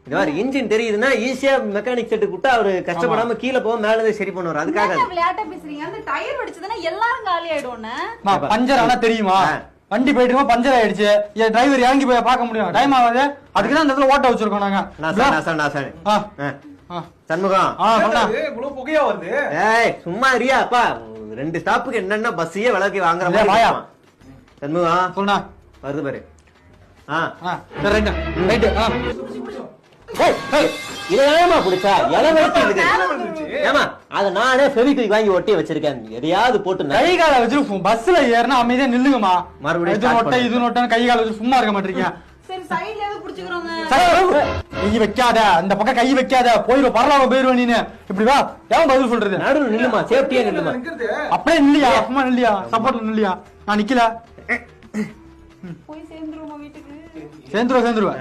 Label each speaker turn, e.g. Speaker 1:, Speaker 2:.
Speaker 1: இந்த மாதிரி இன்ஜின் தெரியுதுன்னா ஈஸியா மெக்கானிக் செட்டு கூட்டா அவரு கஷ்டப்படாம கீழே போக மேலதான் சரி பண்ணுவாரு. அதுக்காக
Speaker 2: விளையாட்டா பேசுறீங்க. அந்த டயர் வெடிச்சதுன்னா எல்லாரும் காலி ஆயிடும்னே.
Speaker 3: பஞ்சர் ஆனா தெரியுமா? வண்டி போயிட்டு பஞ்சர் ஆயிடுச்சு, டிரைவர் இறங்கி போய் பார்க்க முடியும், டைம் ஆகாது. அதுக்குதான் இந்த இடத்துல ஓட்ட வச்சிருக்கோம் நாங்க.
Speaker 1: சண்முகம் புகையா வருது. சும்மா இருயா அப்பா, 2 ஸ்டாப்புக்கு என்னென்ன பஸ்ஸையே விளக்கி வாங்குற மாதிரி. சண்முகம்
Speaker 3: சொன்னா
Speaker 1: வருது பாரு. இதையாமா புடிச்சா ஏமா அத நானே ஃபெவிக்விக் வாங்கி ஒட்டி வச்சிருக்கேன். எதையாவது போட்டு
Speaker 3: கை கால வச்சு பஸ்ல ஏறினா அமைதியா நில்லுங்கம்மா. மறுபடியும் இது நோட்ட கை கால வச்சு சும்மா இருக்க மாட்டீங்க.
Speaker 2: சரி சைடுல ஏதோ புடிச்சுக்கறோங்க.
Speaker 3: கை வைக்காத, அந்த பக்கம் கை வைக்காத, போயிரு பரலாம போயிரு நீ. இப்படி வா, ஏன் பதில் சொல்றது?
Speaker 1: நடுவுல நில்லுமா, சேஃப்டியா நில்லுமா.
Speaker 3: அப்படியே நில்லியா, அப்பமா நில்லியா, சப்போர்ட்ல நில்லியா. நான் நிக்கல.
Speaker 2: போய் சேர்ந்துருவோம் வீட்டுக்கு.
Speaker 3: சேர்ந்துருவா.